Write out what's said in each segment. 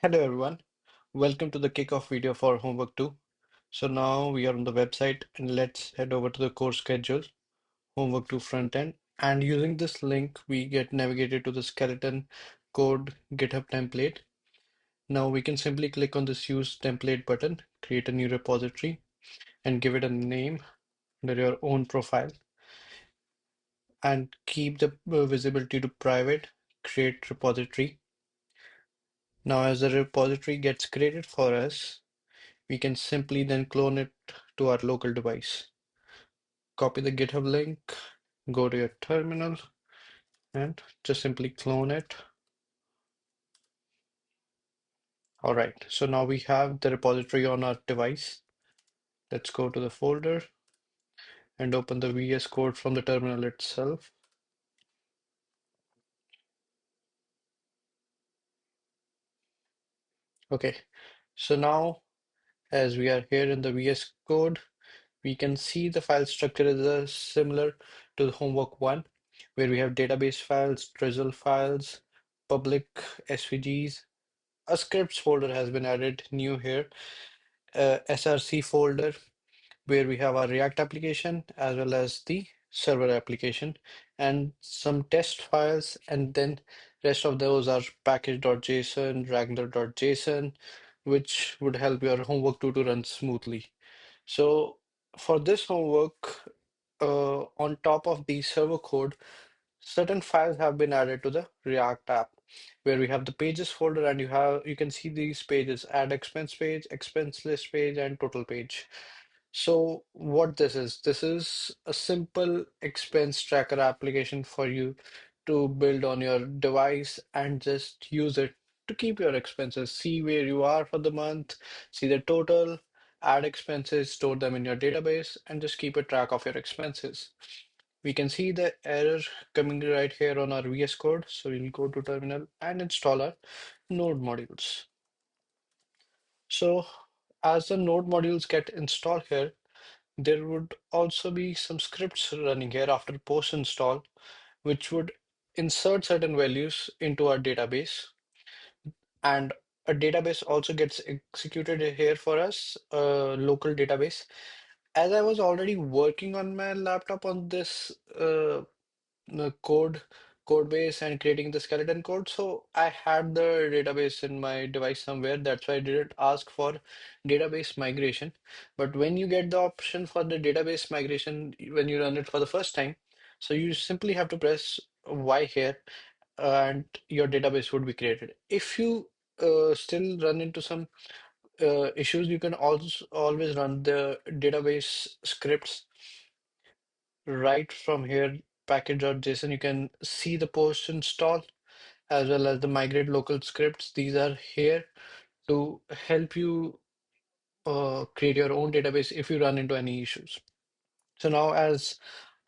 Hello everyone, welcome to the kickoff video for homework 2. So now we are on the website and let's head over to the course schedule, homework 2 front end. And using this link, we get navigated to the skeleton code GitHub template. Now we can simply click on this use template button, create a new repository and give it a name under your own profile and keep the visibility to private, create repository. Now as the repository gets created for us, we can simply then clone it to our local device. Copy the GitHub link, go to your terminal, and just simply clone it. All right, so now we have the repository on our device. Let's go to the folder and open the VS Code from the terminal itself. Okay, so now as we are here in the VS Code, we can see the file structure is similar to the homework 1, where we have database files, drizzle files, public SVGs. A scripts folder has been added new here, SRC folder where we have our React application as well as the server application and some test files, and then rest of those are package.json, wrangler.json, which would help your homework 2 to run smoothly. So for this homework, on top of the server code, certain files have been added to the React app where we have the pages folder, and you can see these pages: add expense page, expense list page, and total page. So what this is a simple expense tracker application for you to build on your device and just use it to keep your expenses, see where you are for the month, see the total, add expenses, store them in your database, and just keep a track of your expenses. We can see the error coming right here on our VS Code. So we'll go to terminal and install our node modules. So as the node modules get installed here, there would also be some scripts running here after post install, which would insert certain values into our database. And a database also gets executed here for us, a local database. As I was already working on my laptop on this the code base and creating the skeleton code. So I had the database in my device somewhere. That's why I didn't ask for database migration. But when you get the option for the database migration, when you run it for the first time, so you simply have to press Y here and your database would be created. If you still run into some issues, you can also always run the database scripts right from here, package.json. You can see the post install as well as the migrate local scripts. These are here to help you create your own database if you run into any issues. So now as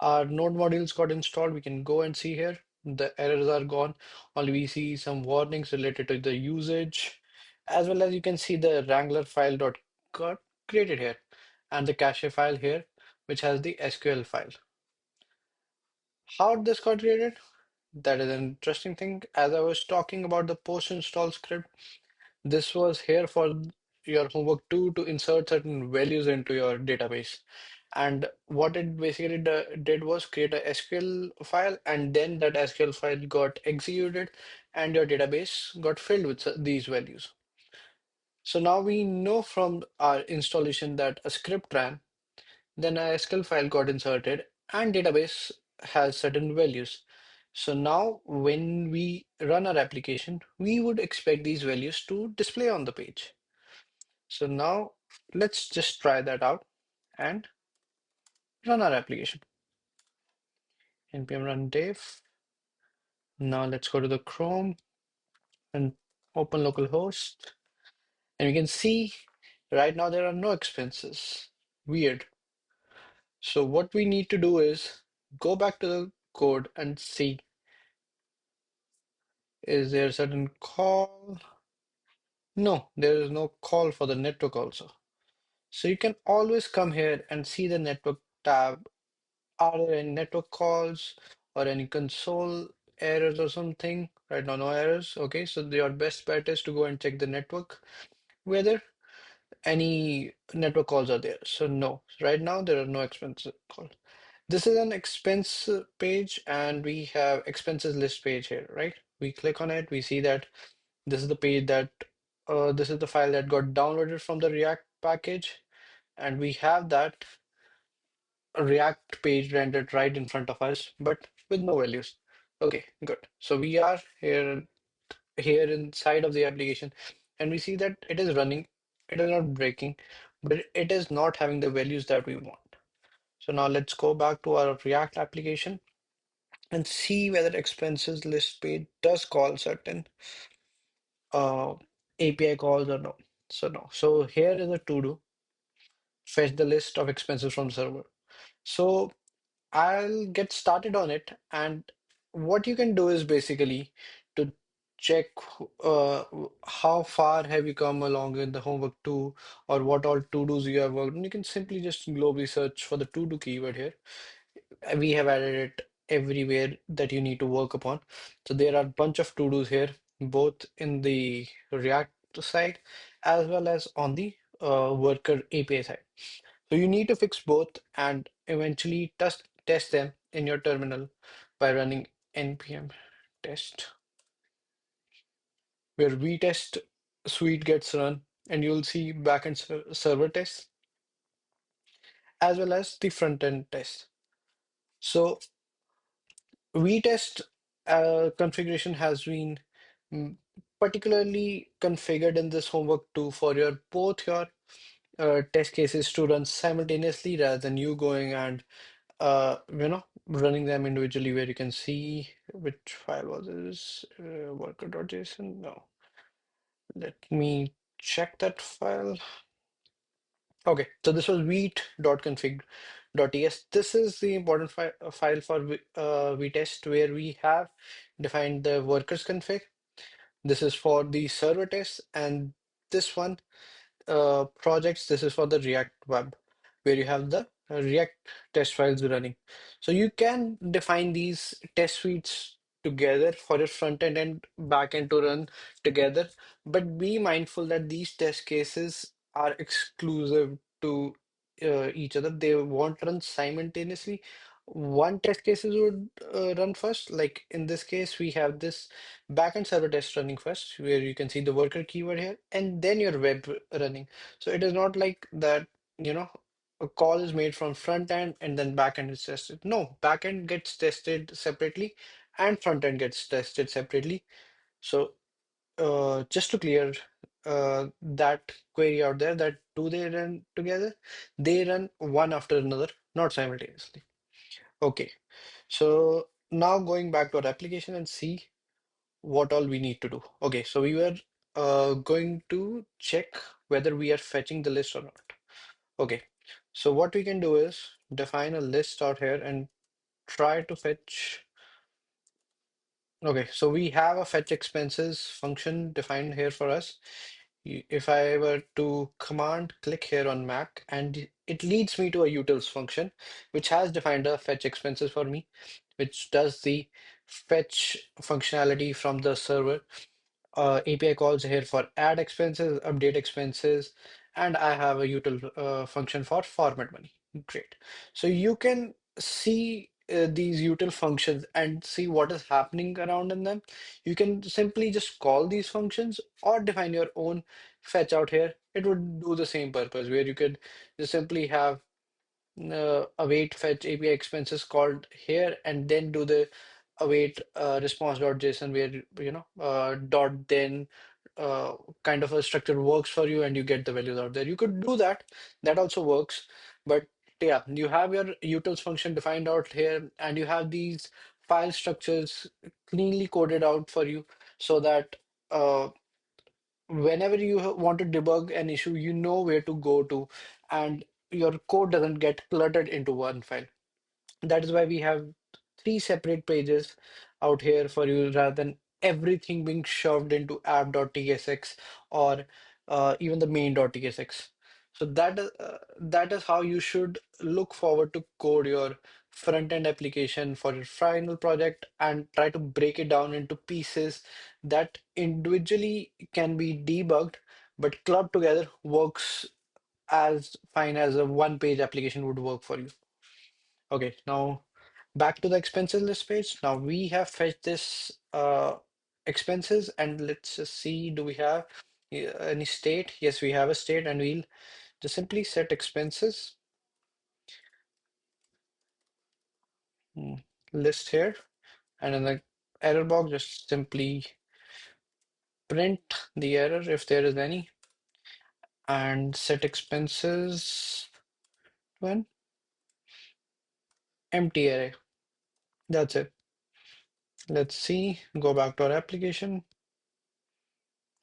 our node modules got installed, we can go and see here the errors are gone. Only we see some warnings related to the usage, as well as you can see the Wrangler file dot got created here and the cache file here, which has the SQL file. How this got created? That is an interesting thing. As I was talking about the post install script, this was here for your homework 2 to insert certain values into your database. And what it basically did was create a SQL file, and then that SQL file got executed, and your database got filled with these values. So now we know from our installation that a script ran, then a SQL file got inserted, and database has certain values. So now when we run our application, we would expect these values to display on the page. So now let's just try that out and run our application. npm run dev. Now let's go to the Chrome and open localhost. And we can see right now there are no expenses. Weird. So what we need to do is go back to the code and see, is there a certain call? No, there is no call for the network also. So you can always come here and see the network tab. Are there any network calls or any console errors or something. Right now, no errors. Okay, so your best bet is to go and check the network whether any network calls are there. So no, right now there are no expense calls. This is an expense page, and we have expenses list page here, right? We click on it, we see that this is the page that this is the file that got downloaded from the React package, and we have that React page rendered right in front of us, but with no values. Okay, good. So we are here inside of the application, and we see that it is running. It is not breaking, but it is not having the values that we want. So now let's go back to our React application and see whether expenses list page does call certain uh, API calls or no. So no. So here is a to do, fetch the list of expenses from server. So I'll get started on it, and what you can do is basically to check how far have you come along in the homework two, or what all to-dos you have worked on. You can simply just globally search for the to-do keyword here. We have added it everywhere that you need to work upon. So there are a bunch of to-dos here, both in the React side as well as on the worker API side. So you need to fix both and eventually test them in your terminal by running npm test, where vtest suite gets run, and you'll see backend server tests as well as the front end tests. So vtest configuration has been mm, particularly configured in this homework too for your both your test cases to run simultaneously rather than you going and running them individually, where you can see which file was this, worker.json. No, let me check that file. Okay, so this was wheat.config.ts. This is the important file for vtest, where we have defined the workers config. This is for the server test, and this one projects, this is for the React web, where you have the React test files running. So you can define these test suites together for your front end and back end to run together, but be mindful that these test cases are exclusive to each other. They won't run simultaneously. One test cases would run first. Like in this case, we have this backend server test running first, where you can see the worker keyword here, and then your web running. So it is not like that, you know, a call is made from front end and then back end is tested. No, back end gets tested separately and front end gets tested separately. So just to clear that query out there, that do they run together? They run one after another, not simultaneously. Okay, so now going back to our application and see what all we need to do. Okay, so we were going to check whether we are fetching the list or not. Okay, so what we can do is define a list out here and try to fetch. Okay, so we have a fetch expenses function defined here for us. If I were to command click here on Mac, and it leads me to a utils function, which has defined a fetch expenses for me, which does the fetch functionality from the server. API calls here for add expenses, update expenses, and I have a util function for format money. Great. So you can see these util functions and see what is happening around in them. You can simply just call these functions or define your own fetch out here. It would do the same purpose, where you could just simply have await fetch API expenses called here, and then do the await response.json, where dot then kind of a structure works for you and you get the values out there. You could do that. That also works. But yeah, you have your utils function defined out here, and you have these file structures cleanly coded out for you, so that uh, whenever you want to debug an issue, you know where to go to, and your code doesn't get cluttered into one file. That is why we have three separate pages out here for you, rather than everything being shoved into app.tsx or even the main.tsx. So that is how you should look forward to code your front-end application for your final project and try to break it down into pieces that individually can be debugged, but clubbed together works as fine as a one-page application would work for you. Okay, now back to the expenses list page. Now we have fetched this expenses and let's just see, do we have any state? Yes, we have a state and we'll just simply set expenses mm, list here. And in the error box, just simply print the error if there is any and set expenses to an empty array. That's it. Let's see, go back to our application.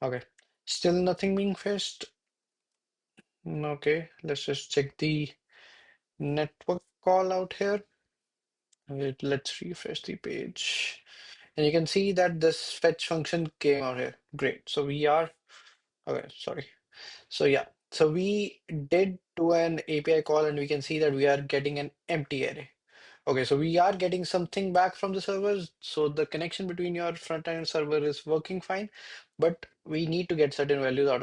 Okay, still nothing being fetched. Okay, let's just check the network call out here. Wait, let's refresh the page. And you can see that this fetch function came out here. Great. So we are, okay, sorry. So yeah, so we did do an API call and we can see that we are getting an empty array. Okay, so we are getting something back from the servers. So the connection between your front end and server is working fine, but we need to get certain values out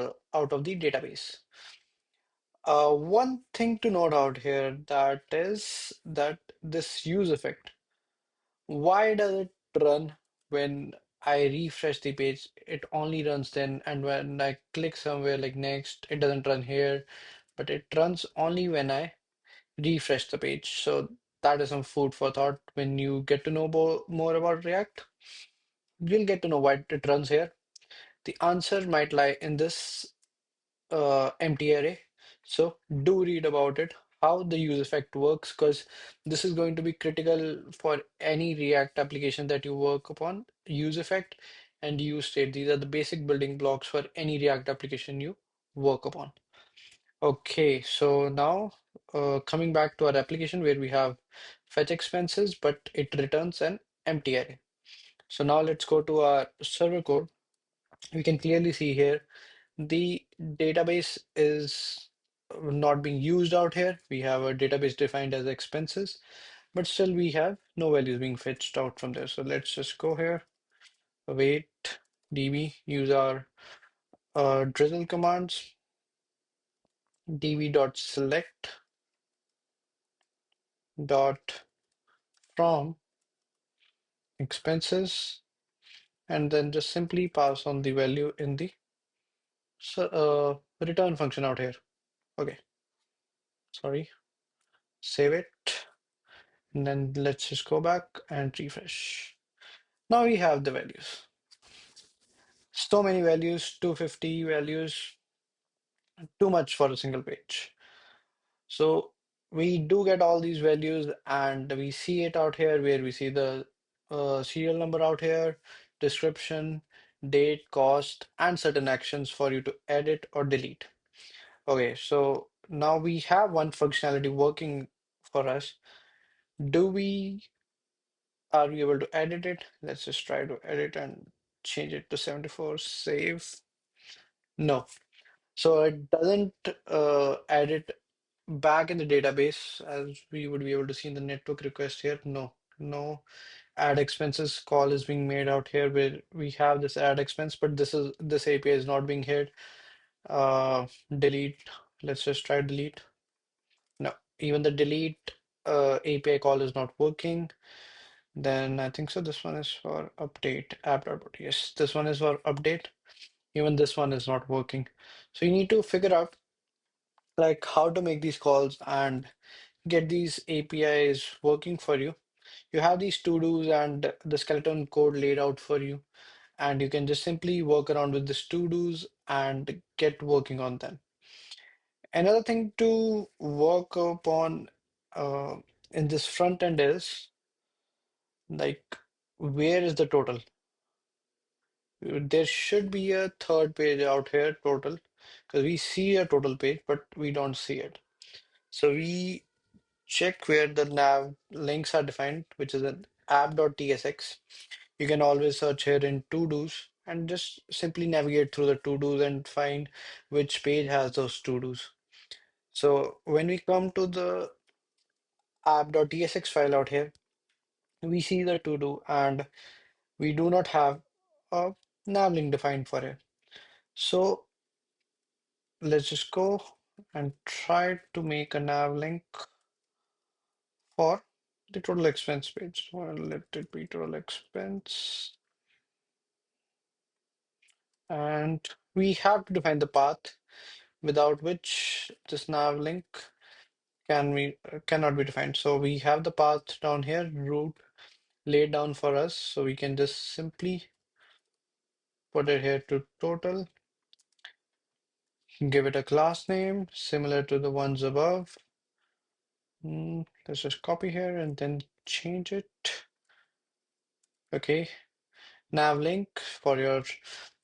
of the database. One thing to note out here that is that this use effect, why does it run when I refresh the page? It only runs then, and when I click somewhere like next, it doesn't run here, but it runs only when I refresh the page. So that is some food for thought. When you get to know more about React, you'll get to know why it runs here. The answer might lie in this empty array. So do read about it, how the use effect works, because this is going to be critical for any React application that you work upon. Use effect and use state. These are the basic building blocks for any React application you work upon. Okay, so now coming back to our application where we have fetch expenses, but it returns an empty array. So now let's go to our server code. We can clearly see here the database is not being used out here. We have a database defined as expenses, but still we have no values being fetched out from there. So let's just go here, await db, use our drizzle commands, db.select dot from expenses, and then just simply pass on the value in the return function out here. Okay, sorry, save it. And then let's just go back and refresh. Now we have the values. So many values, 250 values, too much for a single page. So we do get all these values and we see it out here where we see the serial number out here, description, date, cost, and certain actions for you to edit or delete. Okay, so now we have one functionality working for us. Do we Are we able to edit it? Let's just try to edit and change it to 74, save. No. So it doesn't add it back in the database as we would be able to see in the network request here. No, no add expenses call is being made out here where we have this add expense, but this API is not being hit. Delete. Let's just try delete. No, even the delete API call is not working. Then I think so. This one is for update app.put. Yes, this one is for update. Even this one is not working. So you need to figure out like how to make these calls and get these APIs working for you. You have these to-dos and the skeleton code laid out for you, and you can just simply work around with these to-dos and get working on them. Another thing to work upon uh, in this front end is like where is the total? There should be a third page out here, total, because we see a total page, but we don't see it. So we check where the nav links are defined, which is an app.tsx. You can always search here in to-dos and just simply navigate through the to-dos and find which page has those to-dos. So when we come to the app.tsx file out here, we see the to do, and we do not have a nav link defined for it. So let's just go and try to make a nav link for the total expense page. Well, let it be total expense. And we have to define the path without which this nav link cannot be defined. So we have the path down here, route laid down for us. So we can just simply put it here to total, give it a class name similar to the ones above. Let's just copy here and then change it. Okay, nav link for your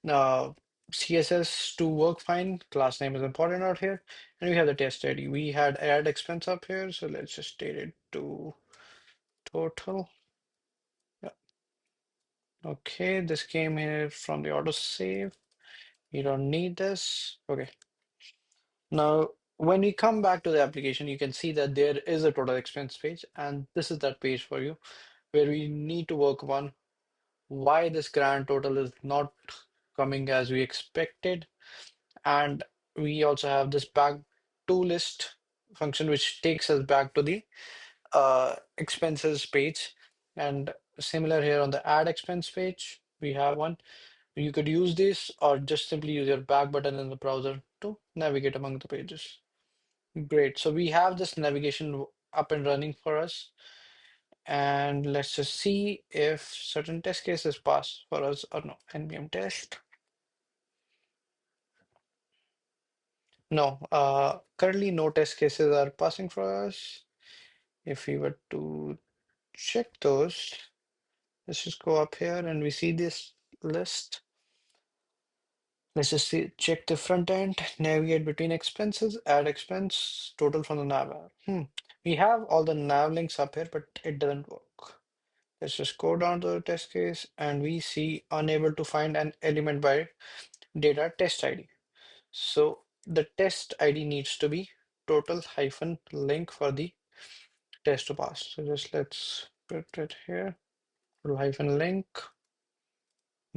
uh, CSS to work fine. Class name is important out here. And we have the test ID. We had add expense up here, so let's just state it to total. Yeah. Okay, this came here from the autosave. You don't need this. Okay. Now, when we come back to the application, you can see that there is a total expense page, and this is that page for you where we need to work on why this grand total is not coming as we expected. And we also have this back to list function, which takes us back to the expenses page. And similar here on the add expense page, we have one. You could use this or just simply use your back button in the browser to navigate among the pages. Great. So we have this navigation up and running for us. And let's just see if certain test cases pass for us or no. NPM test. No, currently no test cases are passing for us. If we were to check those, let's just go up here and we see this list. Let's just see, check the front end, navigate between expenses, add expense, total from the nav app. We have all the nav links up here, but it doesn't work. Let's just go down to the test case and we see unable to find an element by data test ID. So the test ID needs to be total hyphen link for the test to pass. So just let's put it here, total hyphen link,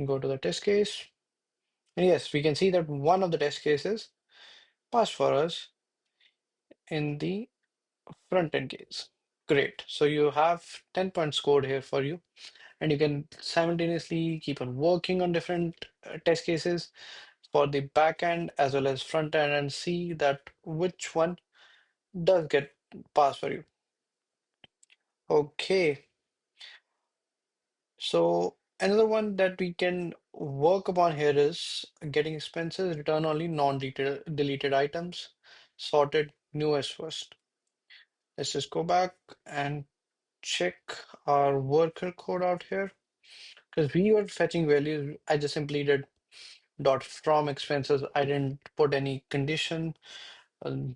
go to the test case. And yes, we can see that one of the test cases passed for us in the front end case. Great. So you have 10 points scored here for you, and you can simultaneously keep on working on different test cases for the back end as well as front end and see that which one does get passed for you. Okay. So another one that we can work upon here is getting expenses, return only non-deleted items, sorted newest first. Let's just go back and check our worker code out here because we were fetching values. I just simply did dot from expenses. I didn't put any condition,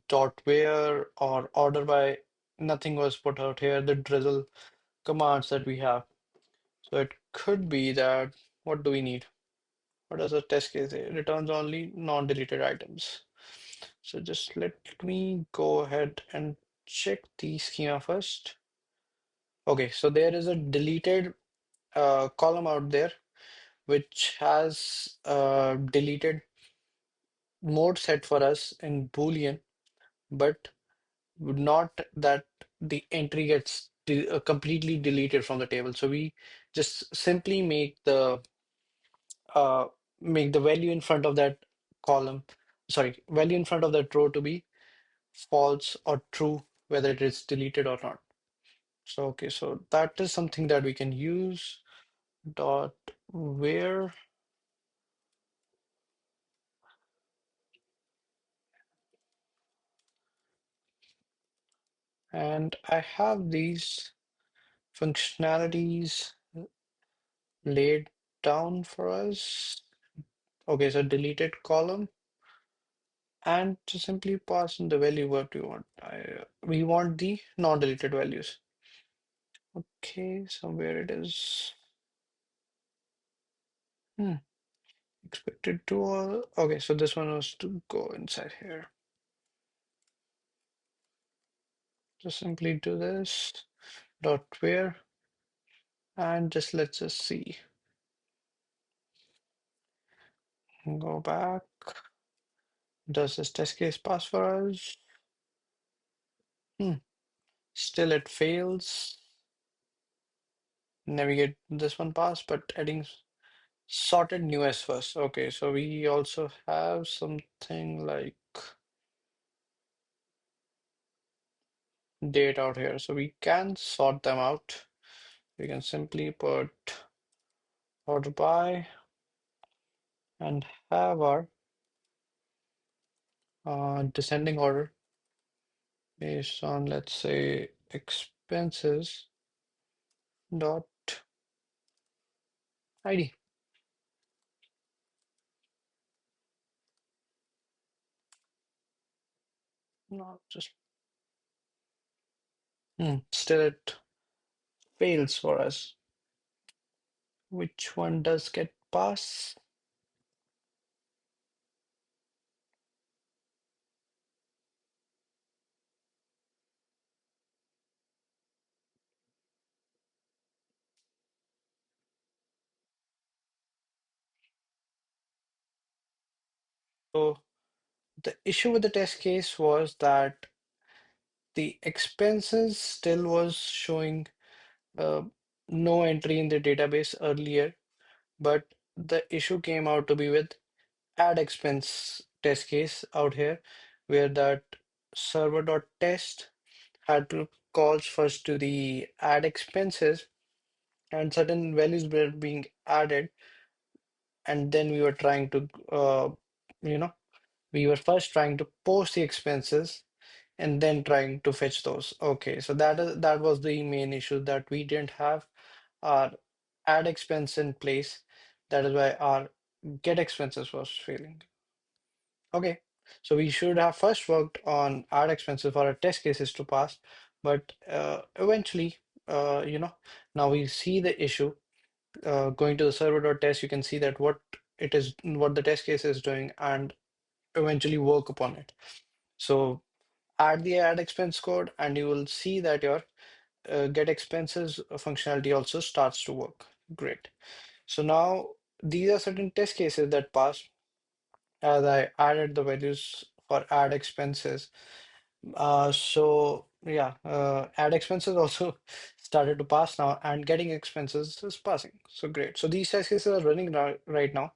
dot where or order by. Nothing was put out here. The drizzle commands that we have. So it could be that what do we need? What does the test case say? Returns only non-deleted items. So just let me go ahead and check the schema first. Okay, so there is a deleted column out there which has deleted mode set for us in Boolean, but not that the entry gets completely deleted from the table. So we just simply uh, make the value in front of that column, sorry, value in front of that row to be false or true, whether it is deleted or not. So, okay, so that is something that we can use. Dot where, and I have these functionalities laid down for us. Okay, so deleted column and to simply pass in the value what we want. We want the non-deleted values. Okay, so where it is. Hmm. Expected to all. Okay, so this one was to go inside here. Just simply do this dot where and just let's just see. Go back. Does this test case pass for us? Hmm. Still it fails. Navigate this one pass, but adding sorted newest first. Okay, so we also have something like date out here. So we can sort them out. We can simply put order by and have our descending order based on, let's say, expenses dot ID. Not just still it fails for us. Which one does get pass? So the issue with the test case was that the expenses still was showing uh, no entry in the database earlier, but the issue came out to be with add expense test case out here, where that server.test had to calls first to the add expenses and certain values were being added, and then we were trying to you know we were first trying to post the expenses and then trying to fetch those. Okay, so that was the main issue, that we didn't have our add expense in place. That is why our get expenses was failing. Okay, so we should have first worked on add expenses for our test cases to pass, but eventually, now we see the issue. Going to the server.test, you can see that what the test case is doing, and eventually work upon it. So add the add expense code, and you will see that your get expenses functionality also starts to work. Great. So now these are certain test cases that pass as I added the values for add expenses. So yeah, add expenses also started to pass now, and getting expenses is passing. So great. So these test cases are running right now.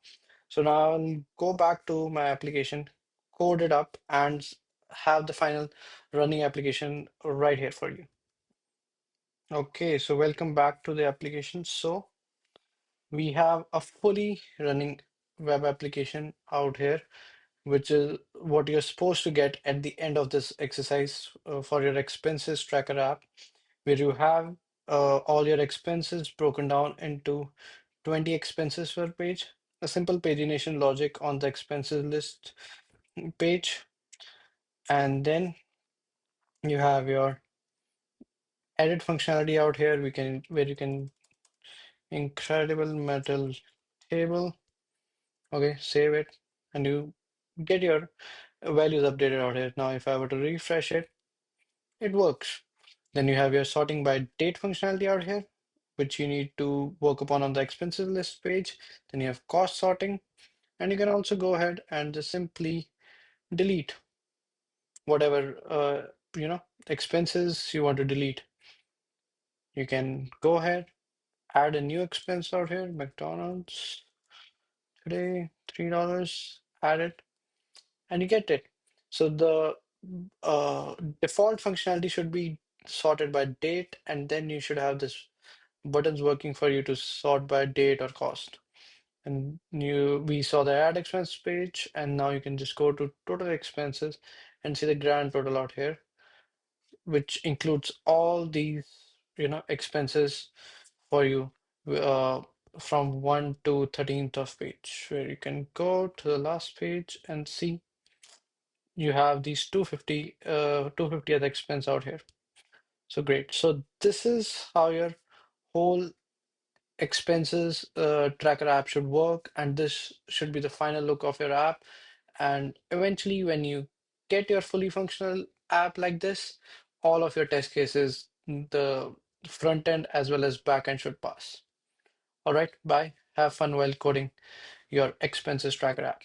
So now I'll go back to my application, code it up, and have the final running application right here for you. Okay, so welcome back to the application. So we have a fully running web application out here, which is what you're supposed to get at the end of this exercise for your expenses tracker app, where you have all your expenses broken down into 20 expenses per page, a simple pagination logic on the expenses list page, and then you have your edit functionality out here. Where you can incredible metal table. Okay, save it, and you get your values updated out here. Now, if I were to refresh it, it works. Then you have your sorting by date functionality out here, which you need to work upon on the expenses list page. Then you have cost sorting, and you can also go ahead and just simply delete whatever expenses you want to delete. You can go ahead, add a new expense out here, McDonald's today, $3, add it, and you get it. So the uh, default functionality should be sorted by date, and then you should have this buttons working for you to sort by date or cost. And we saw the add expense page, and now you can just go to total expenses and see the grand total out here, which includes all these, expenses for you uh, from 1 to 13th of page, where you can go to the last page and see you have these 250 other expense out here. So great. So this is how your whole expenses tracker app should work, and this should be the final look of your app. And eventually, when you get your fully functional app like this, all of your test cases, the front end as well as back end should pass. All right, bye. Have fun while coding your expenses tracker app.